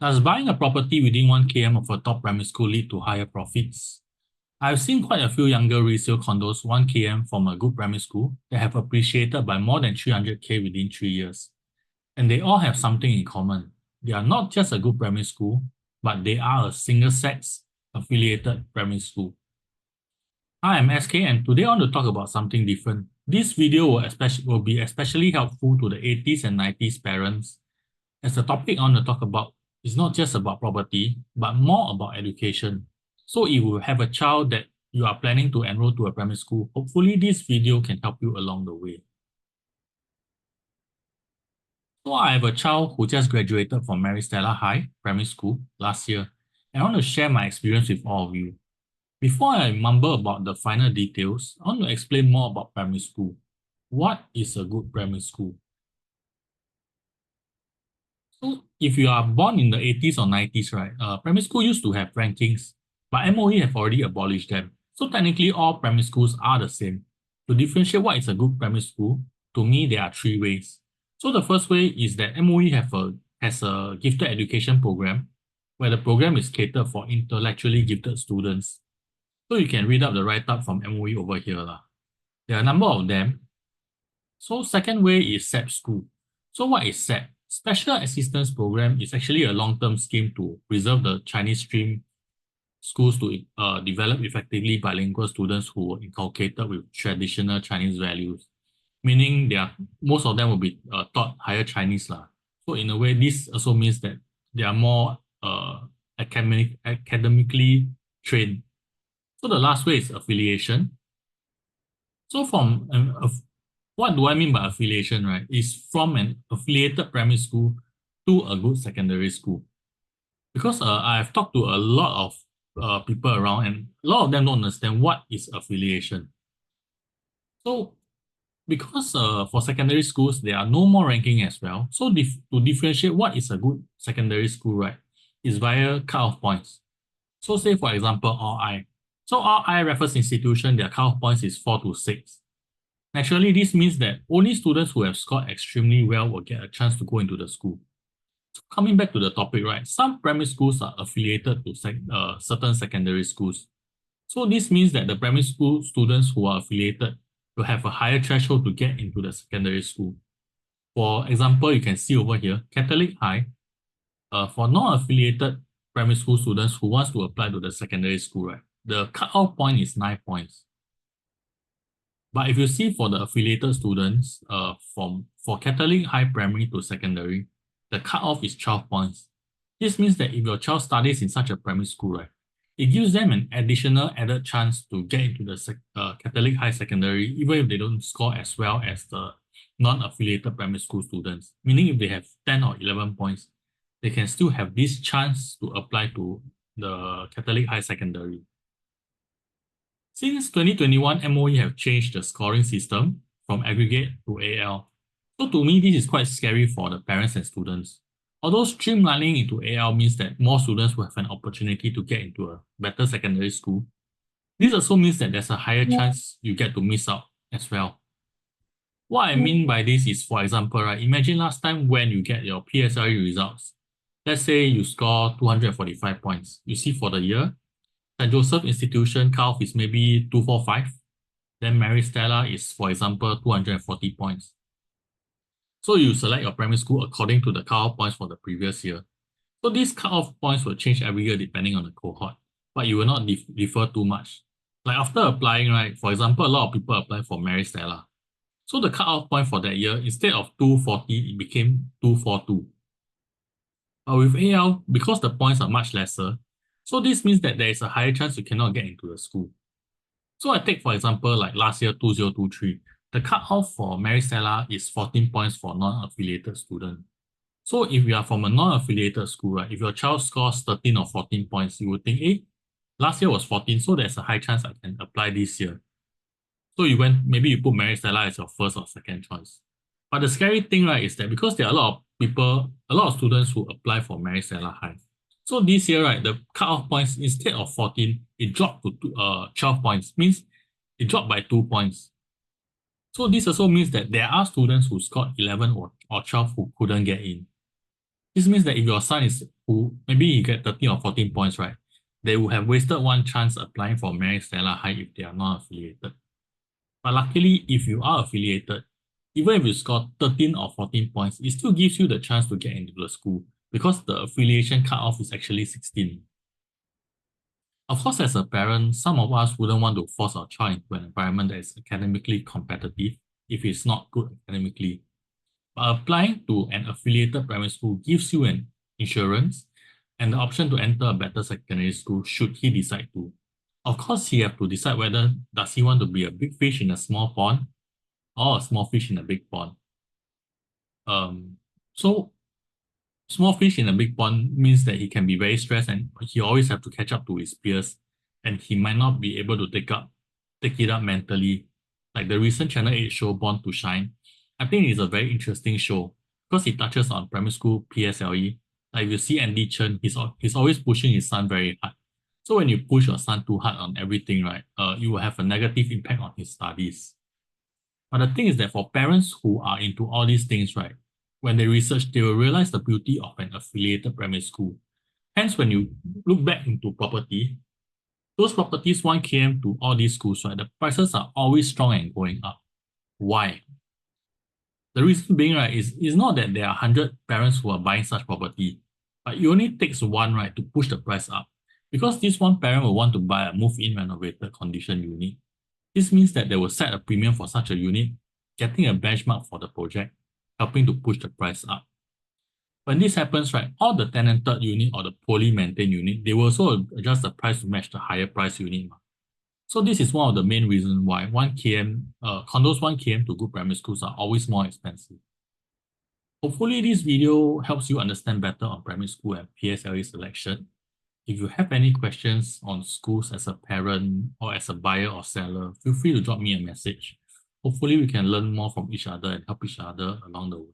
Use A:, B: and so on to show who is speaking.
A: Does buying a property within 1 km of a top primary school lead to higher profits? I've seen quite a few younger resale condos 1 km from a good primary school that have appreciated by more than 300k within 3 years. And they all have something in common. They are not just a good primary school, but they are a single-sex affiliated primary school. Hi, I'm SK, and today I want to talk about something different. This video will be especially helpful to the 80s and 90s parents, as the topic I want to talk about is not just about property, but more about education. So if you have a child that you are planning to enroll to a primary school, hopefully this video can help you along the way. So I have a child who just graduated from Mary Stella High Primary School last year, and I want to share my experience with all of you. Before I mumble about the final details, I want to explain more about primary school. What is a good primary school? So if you are born in the 80s or 90s, right, primary school used to have rankings, but MOE have already abolished them. So technically all primary schools are the same. To differentiate what is a good primary school, to me there are three ways. So the first way is that MOE has a gifted education program, where the program is catered for intellectually gifted students. So you can read up the write-up from MOE over here. There are a number of them. So second way is SAP school. So what is SAP? Special Assistance Program is actually a long-term scheme to preserve the Chinese stream schools to develop effectively bilingual students who were inculcated with traditional Chinese values, meaning most of them will be taught higher Chinese. So in a way, this also means that they are more academically trained. So the last way is affiliation. So what do I mean by affiliation, right? Is from an affiliated primary school to a good secondary school. Because I've talked to a lot of people around, and a lot of them don't understand what is affiliation. So because for secondary schools, there are no more ranking as well. So to differentiate what is a good secondary school, right, is via cutoff points. So say for example, RI. So RI Raffles Institution, their cutoff points is 4 to 6. Naturally, this means that only students who have scored extremely well will get a chance to go into the school. So coming back to the topic, right, some primary schools are affiliated to certain secondary schools. So this means that the primary school students who are affiliated will have a higher threshold to get into the secondary school. For example, you can see over here, Catholic High, for non-affiliated primary school students who wants to apply to the secondary school, right, the cutoff point is 9 points. But if you see for the affiliated students, for Catholic High Primary to secondary, the cutoff is 12 points. This means that if your child studies in such a primary school, right, it gives them an additional added chance to get into the Catholic High Secondary, even if they don't score as well as the non-affiliated primary school students. Meaning if they have 10 or 11 points, they can still have this chance to apply to the Catholic High Secondary. Since 2021, MOE have changed the scoring system from aggregate to AL. So to me, this is quite scary for the parents and students. Although streamlining into AL means that more students will have an opportunity to get into a better secondary school, this also means that there's a higher chance you get to miss out as well. What I mean by this is, for example, right, imagine last time when you get your PSLE results. Let's say you score 245 points. You see for the year, St. Joseph Institution cutoff is maybe 245. Then Mary Stella is, for example, 240 points. So you select your primary school according to the cutoff points for the previous year. So these cutoff points will change every year depending on the cohort, but you will not differ too much. Like after applying, right, for example, a lot of people apply for Mary Stella. So the cutoff point for that year, instead of 240, it became 242. But with AL, because the points are much lesser, so this means that there is a higher chance you cannot get into the school. So I take, for example, like last year, 2023, the cutoff for Mary Stella is 14 points for non-affiliated student. So if you are from a non-affiliated school, right, if your child scores 13 or 14 points, you would think, hey, last year was 14, so there's a high chance I can apply this year. So maybe you put Mary Stella as your first or second choice. But the scary thing, right, is that because there are a lot of students who apply for Mary Stella High. So this year, right, the cutoff points, instead of 14, it dropped to 12 points, means it dropped by 2 points. So this also means that there are students who scored 11 or 12 who couldn't get in. This means that if your son is who maybe he get 13 or 14 points, right? They will have wasted one chance applying for Mary Stella High if they are not affiliated. But luckily, if you are affiliated, even if you score 13 or 14 points, it still gives you the chance to get into the school because the affiliation cutoff is actually 16. Of course, as a parent, some of us wouldn't want to force our child into an environment that is academically competitive if it's not good academically. But applying to an affiliated primary school gives you an insurance and the option to enter a better secondary school should he decide to. Of course, he have to decide whether does he want to be a big fish in a small pond or a small fish in a big pond. Um, so small fish in a big pond means that he can be very stressed and he always have to catch up to his peers, and he might not be able to take it up mentally. Like the recent Channel 8 show Born to Shine, I think it's a very interesting show because it touches on primary school PSLE. Like if you see Andy Chen, he's always pushing his son very hard. So when you push your son too hard on everything, right, you will have a negative impact on his studies. But the thing is that for parents who are into all these things, right, when they research, they will realize the beauty of an affiliated primary school. Hence, when you look back into property, those properties 1 km to all these schools, right, the prices are always strong and going up. Why? The reason being, right, is not that there are 100 parents who are buying such property, but it only takes one, right, to push the price up. Because this one parent will want to buy a move-in renovated condition unit. This means that they will set a premium for such a unit, getting a benchmark for the project, helping to push the price up. When this happens, right, all the tenanted unit or the poorly maintained unit, they will also adjust the price to match the higher price unit. So this is one of the main reasons why 1 km, condos 1 km to good primary schools are always more expensive. Hopefully this video helps you understand better on primary school and PSLE selection. If you have any questions on schools as a parent or as a buyer or seller, feel free to drop me a message. Hopefully we can learn more from each other and help each other along the way.